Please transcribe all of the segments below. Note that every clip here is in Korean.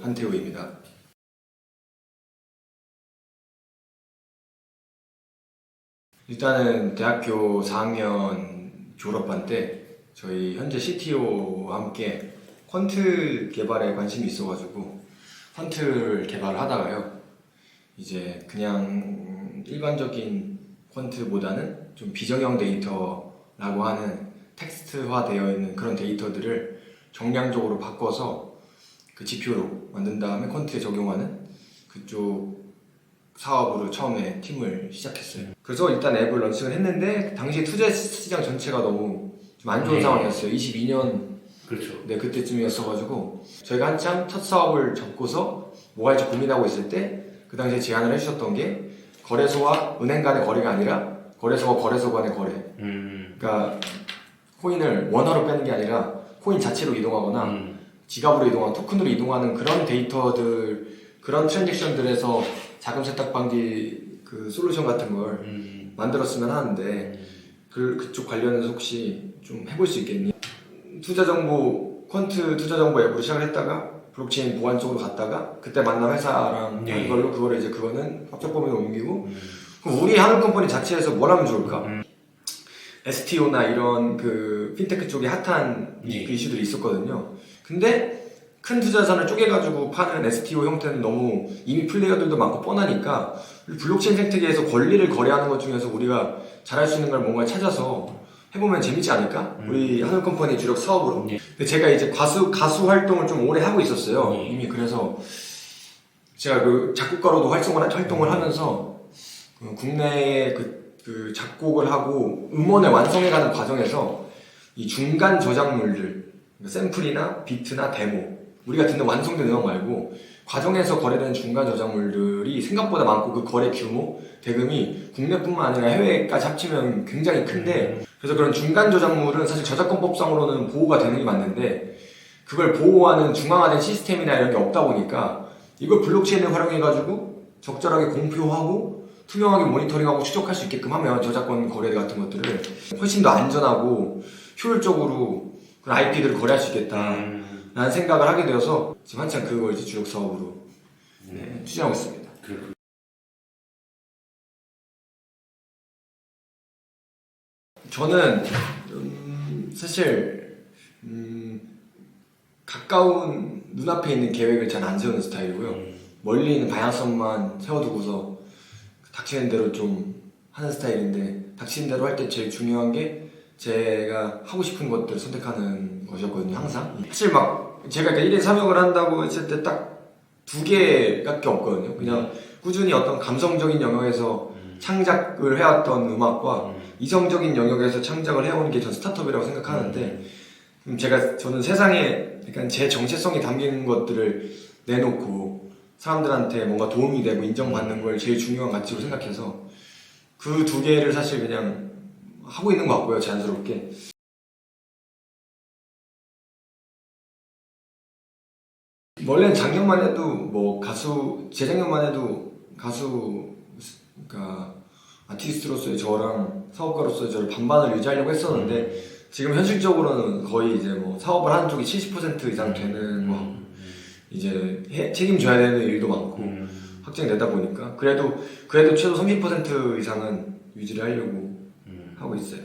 한태우입니다. 일단은 대학교 4학년 졸업반 때 저희 현재 CTO와 함께 퀀트 개발에 관심이 있어가지고 퀀트를 개발을 하다가요, 이제 그냥 일반적인 퀀트보다는 좀 비정형 데이터라고 하는 텍스트화 되어 있는 그런 데이터들을 정량적으로 바꿔서 그 GPU로 만든 다음에 퀀트에 적용하는 그쪽 사업으로 처음에 팀을 시작했어요. 그래서 일단 앱을 런칭을 했는데 당시 투자 시장 전체가 너무 좀 안 좋은 상황이었어요. 22년 그렇죠. 네, 그때쯤이었어가지고 저희가 한참 첫 사업을 접고서 뭐 할지 고민하고 있을 때 그 당시에 제안을 해주셨던 게 거래소와 은행 간의 거래가 아니라 거래소와 거래소 간의 거래. 그러니까 코인을 원화로 빼는 게 아니라 코인 자체로 이동하거나 지갑으로 이동하는 토큰으로 이동하는 그런 데이터들, 그런 트랜잭션들에서 자금 세탁 방지 그 솔루션 같은 걸 만들었으면 하는데 그쪽 관련해서 혹시 좀 해볼 수 있겠니? 투자정보, 퀀트 투자정보 앱으로 시작을 했다가 블록체인 보안 쪽으로 갔다가 그때 만난 회사랑 한 걸로 그거는 합작 범위로 옮기고 그럼 우리 하늘컴퍼니 자체에서 뭘 하면 좋을까? STO나 이런 그 핀테크 쪽에 핫한 그 이슈들이 있었거든요. 근데 큰 투자자산을 쪼개가지고 파는 STO 형태는 너무 이미 플레이어들도 많고 뻔하니까 블록체인 생태계에서 권리를 거래하는 것 중에서 우리가 잘할 수 있는 걸 뭔가 찾아서 해보면 재밌지 않을까? 우리 하늘컴퍼니 주력 사업으로. 근데 제가 이제 가수 활동을 좀 오래 하고 있었어요. 이미. 그래서 제가 그 작곡가로도 활동을 하면서 국내에 그 작곡을 하고 음원을 완성해가는 과정에서 이 중간 저작물들, 샘플이나 비트나 데모, 우리가 듣는 완성된 음악 말고 과정에서 거래되는 중간 저작물들이 생각보다 많고 그 거래 규모, 대금이 국내뿐만 아니라 해외까지 합치면 굉장히 큰데 그래서 그런 중간 저작물은 사실 저작권법상으로는 보호가 되는 게 맞는데 그걸 보호하는 중앙화된 시스템이나 이런 게 없다 보니까 이걸 블록체인을 활용해가지고 적절하게 공표하고 투명하게 모니터링하고 추적할 수 있게끔 하면 저작권 거래 같은 것들을 훨씬 더 안전하고 효율적으로 그런 IP들을 거래할 수 있겠다라는 생각을 하게 되어서 지금 한참 그걸 이제 주력 사업으로 추진하고 있습니다. 저는 사실 가까운 눈앞에 있는 계획을 잘 안 세우는 스타일이고요. 멀리 있는 방향성만 세워두고서 닥치는 대로 좀 하는 스타일인데 닥치는 대로 할 때 제일 중요한 게 제가 하고 싶은 것들을 선택하는 것이었거든요. 항상 사실 막 제가 1인 3역을 한다고 했을 때 딱 2개밖에 없거든요. 그냥 꾸준히 어떤 감성적인 영역에서 창작을 해왔던 음악과 이성적인 영역에서 창작을 해오는 게 전 스타트업이라고 생각하는데 저는 세상에 약간 제 정체성이 담긴 것들을 내놓고 사람들한테 뭔가 도움이 되고 인정받는 걸 제일 중요한 가치로 생각해서 그 2개를 사실 그냥 하고 있는 것 같고요. 자연스럽게. 원래는 작년만 해도 재작년만 해도 그러니까 아티스트로서의 저랑 사업가로서의 저를 반반을 유지하려고 했었는데 지금 현실적으로는 거의 이제 사업을 하는 쪽이 70% 이상 되는 거 이제 책임져야 되는 일도 많고 확정되다 보니까 그래도 최소 30% 이상은 유지를 하려고 하고 있어요.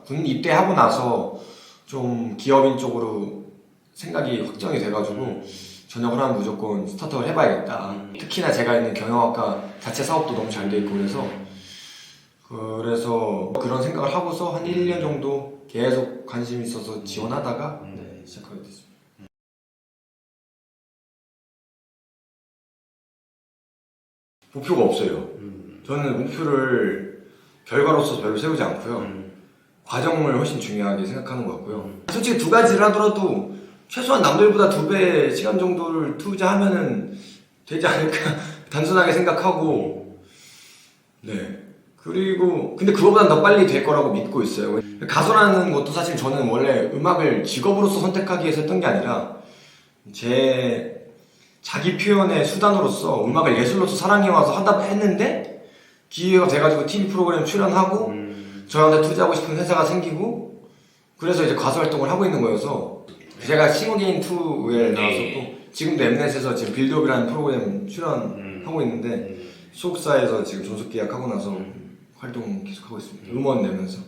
군 입대하고 나서 좀 기업인 쪽으로 생각이 확정이 돼가지고 전역을 하면 무조건 스타트업을 해봐야겠다. 특히나 제가 있는 경영학과 자체 사업도 너무 잘 돼 있고 그래서 그런 생각을 하고서 한 1년 정도 계속 관심 있어서 지원하다가 시작하게 됐습니다. 목표가 없어요. 저는 목표를 결과로서 별로 세우지 않고요. 과정을 훨씬 중요하게 생각하는 것 같고요. 솔직히 2가지를 하더라도 최소한 남들보다 2배 시간 정도를 투자하면은 되지 않을까 단순하게 생각하고 그리고 근데 그거보단 더 빨리 될 거라고 믿고 있어요. 가수라는 것도 사실 저는 원래 음악을 직업으로서 선택하기 위해서 했던 게 아니라 제 자기 표현의 수단으로서 음악을 예술로서 사랑해와서 하다 했는데 기회가 돼가지고 TV 프로그램 출연하고 저한테 투자하고 싶은 회사가 생기고 그래서 이제 가수 활동을 하고 있는 거여서 제가 싱어게인 2에 나왔었고 지금도 엠넷에서 지금 빌드업이라는 프로그램 출연하고 있는데 소속사에서 지금 전속 계약하고 나서 활동 계속하고 있습니다. 음원 내면서.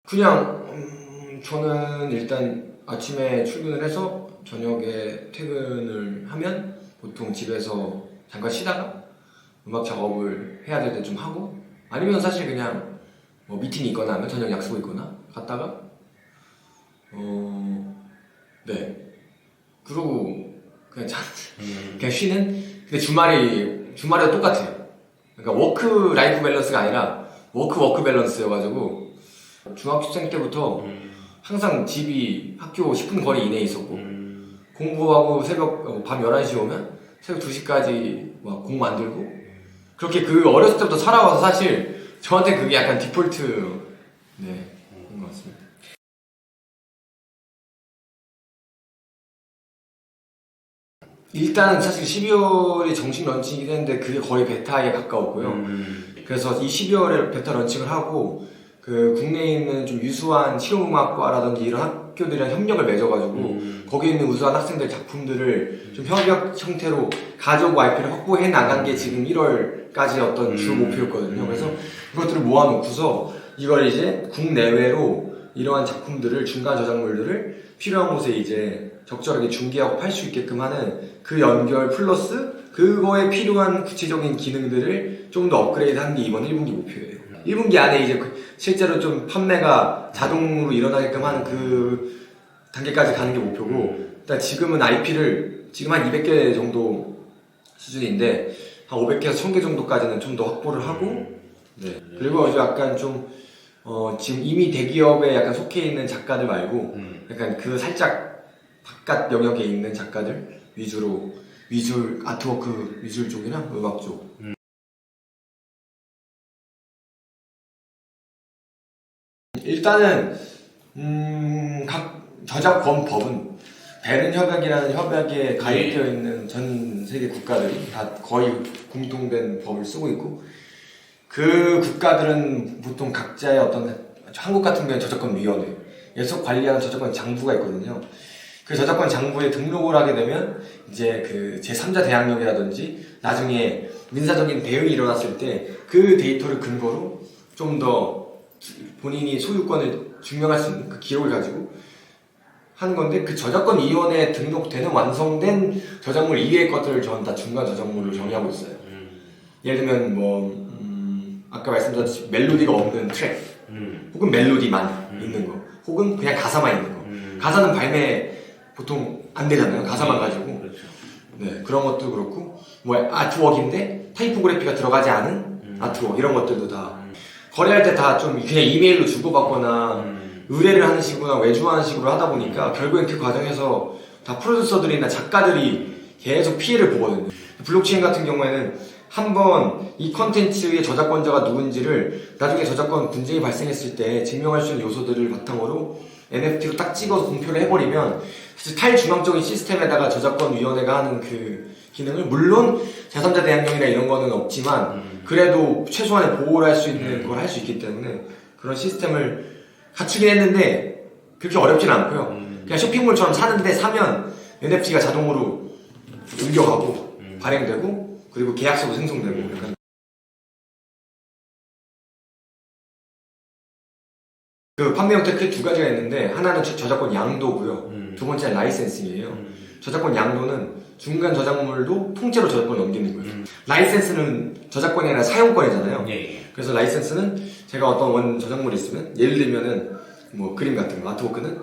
그냥 저는 일단 아침에 출근을 해서 저녁에 퇴근을 하면 보통 집에서 잠깐 쉬다가 음악 작업을 해야 될 때 좀 하고 아니면 사실 그냥 뭐 미팅이 있거나 하면 저녁 약속이 있거나 갔다가 네 그러고 그냥 그냥 쉬는. 근데 주말에도 똑같아요. 그러니까 워크 라이프 밸런스가 아니라 워크 밸런스여가지고 중학생 때부터 항상 집이 학교 10분 거리 이내에 있었고 공부하고 밤 11시 오면 새벽 2시까지 막 공 만들고 그렇게 그 어렸을 때부터 살아와서 사실 저한테 그게 약간 디폴트 그런 것 같습니다. 일단은 사실 12월이 정식 런칭이긴 했는데 그게 거의 베타에 가까웠고요. 그래서 이 12월에 베타 런칭을 하고 그 국내에 있는 좀 유수한 실용음악과라든지 이런 학교들이랑 협력을 맺어가지고 거기에 있는 우수한 학생들 작품들을 좀 협력 형태로 가져오고 IP를 확보해 나간 게 지금 1월까지 어떤 주 목표였거든요. 그래서 그것들을 모아놓고서 이걸 이제 국내외로 이러한 작품들을 중간 저작물들을 필요한 곳에 이제 적절하게 중개하고 팔 수 있게끔 하는 그 연결 플러스 그거에 필요한 구체적인 기능들을 좀 더 업그레이드하는 게 이번 1분기 목표예요. 1분기 안에 이제 실제로 좀 판매가 자동으로 일어나게끔 하는 그 단계까지 가는 게 목표고 일단 지금은 IP를 지금 한 200개 정도 수준인데 한 500개에서 1000개 정도까지는 좀 더 확보를 하고 네. 그리고 이제 약간 좀 지금 이미 대기업에 약간 속해 있는 작가들 말고 약간 그 살짝 바깥 영역에 있는 작가들 위주로 미술, 아트워크 미술 쪽이나 음악 쪽 일단은 각 저작권법은 베른 협약이라는 협약에 가입되어 있는 전 세계 국가들이 다 거의 공통된 법을 쓰고 있고 그 국가들은 보통 각자의 어떤 한국 같은 경우는 저작권위원회에서 관리하는 저작권 장부가 있거든요. 그 저작권 장부에 등록을 하게 되면 이제 그 제3자 대항력이라든지 나중에 민사적인 대응이 일어났을 때 그 데이터를 근거로 좀 더 본인이 소유권을 증명할 수 있는 그 기록을 가지고 하는 건데 그 저작권위원회에 등록되는 완성된 저작물 이외의 것들을 저는 다 중간 저작물로 정의하고 있어요. 예를 들면 뭐 아까 말씀드렸듯이 멜로디가 없는 트랙 혹은 멜로디만 있는 거 혹은 그냥 가사만 있는 거 가사는 발매 보통 안 되잖아요. 가사만 가지고 그렇죠. 네 그런 것도 그렇고 뭐 아트웍인데 타이포그래피가 들어가지 않은 아트웍 이런 것들도 다 거래할 때 다 좀 그냥 이메일로 주고받거나 의뢰를 하는 식으로나 외주하는 식으로 하다 보니까 결국엔 그 과정에서 다 프로듀서들이나 작가들이 계속 피해를 보거든요. 블록체인 같은 경우에는 한번 이 컨텐츠의 저작권자가 누군지를 나중에 저작권 분쟁이 발생했을 때 증명할 수 있는 요소들을 바탕으로 NFT로 딱 찍어서 공표를 해버리면 사실 탈중앙적인 시스템에다가 저작권위원회가 하는 그 기능을 물론 제3자 대항력이나 이런 거는 없지만 그래도 최소한의 보호를 할 수 있는 걸 할 수 있기 때문에 그런 시스템을 갖추긴 했는데 그렇게 어렵진 않고요. 그냥 쇼핑몰처럼 사는데 사면 NFT가 자동으로 옮겨가고 발행되고 그리고 계약서도 생성되고 약간 그 판매 형태 크게 두 가지가 있는데 하나는 저작권 양도고요. 두 번째는 라이센싱이에요. 저작권 양도는 중간 저작물도 통째로 저작권을 넘기는 거예요. 라이센스는 저작권이 아니라 사용권이잖아요. 그래서 라이센스는 제가 어떤 원 저작물이 있으면 예를 들면은 뭐 그림 같은 거 아트워크는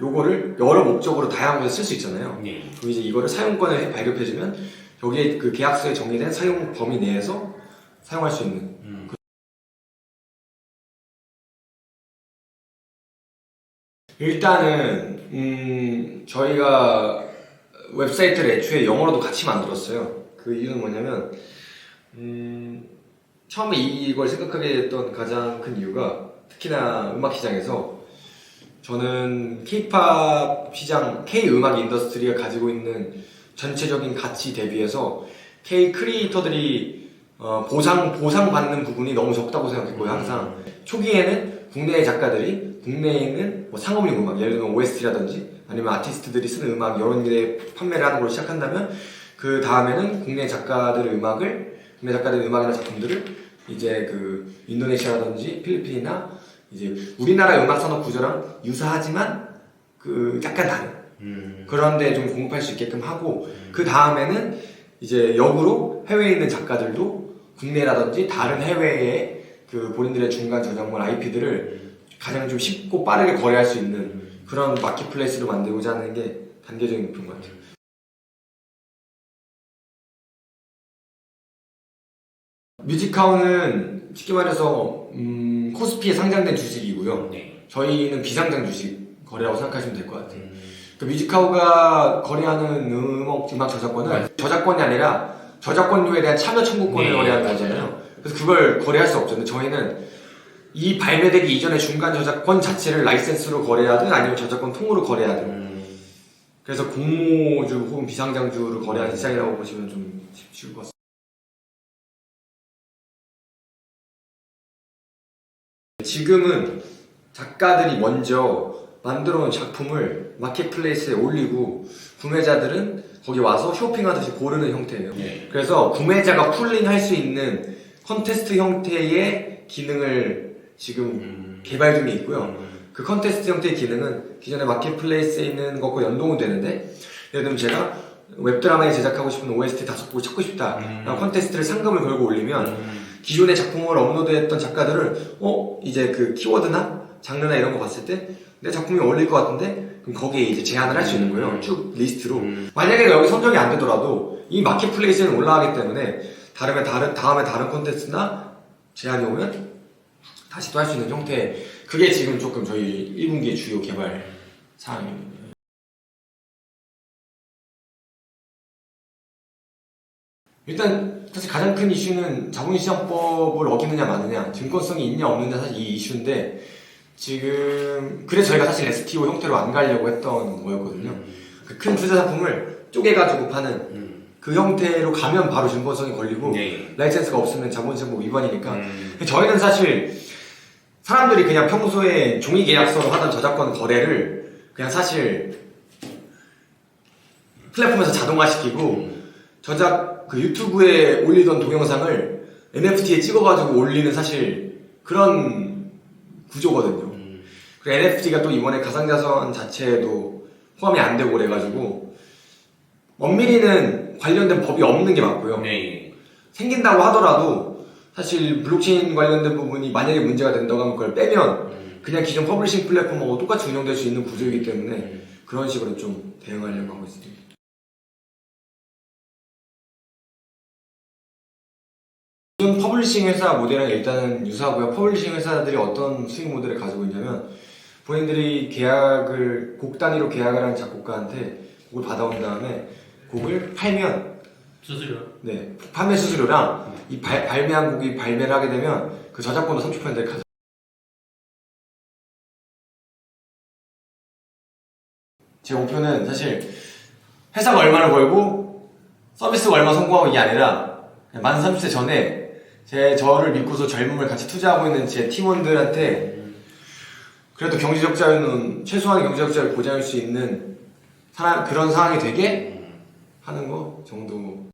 요거를 여러 목적으로 다양한 곳에 쓸 수 있잖아요. 그럼 이제 이거를 사용권을 발급해주면 여기에 그 계약서에 정리된 사용 범위 내에서 사용할 수 있는 일단은 저희가 웹사이트를 애초에 영어로도 같이 만들었어요. 그 이유는 뭐냐면 처음에 이걸 생각하게 됐던 가장 큰 이유가 특히나 음악 시장에서 저는 K-팝 시장, K-음악 인더스트리가 가지고 있는 전체적인 가치 대비해서 K 크리에이터들이 보상받는 부분이 너무 적다고 생각했고요. 항상 초기에는 국내의 작가들이 국내에 있는 뭐 상업용 음악, 예를 들면 OST라든지 아니면 아티스트들이 쓰는 음악 이런 게 판매를 하는 걸로 시작한다면 그 다음에는 국내 작가들의 음악이나 작품들을 이제 그 인도네시아라든지 필리핀이나 이제 우리나라 음악 산업 구조랑 유사하지만 그 약간 다른 그런데 좀 공급할 수 있게끔 하고 그 다음에는 이제 역으로 해외에 있는 작가들도 국내라든지 다른 해외의 그 본인들의 중간 저작물 IP들을 가장 좀 쉽고 빠르게 거래할 수 있는 그런 마켓플레이스로 만들고자 하는 게 단계적인 목표인 것 같아요. 뮤직하우는 쉽게 말해서 코스피에 상장된 주식이고요. 네. 저희는 비상장 주식 거래라고 생각하시면 될 것 같아요. 그 뮤직하우가 거래하는 음악 저작권은 저작권이 아니라 저작권료에 대한 참여 청구권을 거래하는 거잖아요. 그래서 그걸 거래할 수 없죠. 근데 저희는 이 발매되기 이전에 중간 저작권 자체를 라이센스로 거래하든 아니면 저작권 통으로 거래하든 그래서 공모주 혹은 비상장주를 거래하는 시장이라고 보시면 좀 쉬울 것 같습니다. 지금은 작가들이 먼저 만들어 놓은 작품을 마켓플레이스에 올리고 구매자들은 거기 와서 쇼핑하듯이 고르는 형태예요. 그래서 구매자가 쿨링할 수 있는 컨테스트 형태의 기능을 지금 개발 중에 있고요. 그 컨테스트 형태의 기능은 기존의 마켓플레이스에 있는 것과 연동은 되는데 예를 들면 제가 웹드라마에 제작하고 싶은 OST 5곡을 찾고 싶다 라는 컨테스트를 상금을 걸고 올리면 기존의 작품을 업로드했던 작가들은 이제 그 키워드나 장르나 이런 거 봤을 때 내 작품이 어울릴 것 같은데 그럼 거기에 이제 제안을 할 수 있는 거예요. 쭉 리스트로. 만약에 여기 선정이 안 되더라도 이 마켓플레이스에는 올라가기 때문에 다음에 다른 콘텐츠나 제안이 오면 다시 또 할 수 있는 형태. 그게 지금 조금 저희 1분기의 주요 개발 사항입니다. 일단 사실 가장 큰 이슈는 자본시장법을 어기느냐 마느냐, 증권성이 있냐 없느냐 사실 이 이슈인데 지금 그래서 저희가 사실 STO 형태로 안 가려고 했던 거였거든요. 그 큰 투자 상품을 쪼개가지고 파는 그 형태로 가면 바로 증권성이 걸리고 라이센스가 없으면 자본시장법 위반이니까 저희는 사실 사람들이 그냥 평소에 종이 계약서로 하던 저작권 거래를 그냥 사실 플랫폼에서 자동화시키고 그 유튜브에 올리던 동영상을 NFT에 찍어가지고 올리는 사실 그런 구조거든요. 그리고 NFT가 또 이번에 가상자산 자체에도 포함이 안 되고 그래가지고 엄밀히는 관련된 법이 없는 게 맞고요. 생긴다고 하더라도 사실 블록체인 관련된 부분이 만약에 문제가 된다고 하면 그걸 빼면 그냥 기존 퍼블리싱 플랫폼하고 똑같이 운영될 수 있는 구조이기 때문에 그런 식으로 좀 대응하려고 하고 있습니다. 기존 퍼블리싱 회사 모델은 일단은 유사하고요. 퍼블리싱 회사들이 어떤 수익 모델을 가지고 있냐면 본인들이 곡 단위로 계약을 한 작곡가한테 곡을 받아온 다음에 곡을 팔면 수수료? 네, 판매 수수료랑 이 발매한 곡이 발매를 하게 되면 그 저작권도 30%를 가져. 제 목표는 사실 회사가 얼마를 벌고 서비스가 얼마 성공하고 이게 아니라 만 30세 전에 저를 믿고서 젊음을 같이 투자하고 있는 제 팀원들한테 그래도 경제적 자유는 최소한의 경제적 자유를 보장할 수 있는 그런 상황이 되게 하는 거 정도.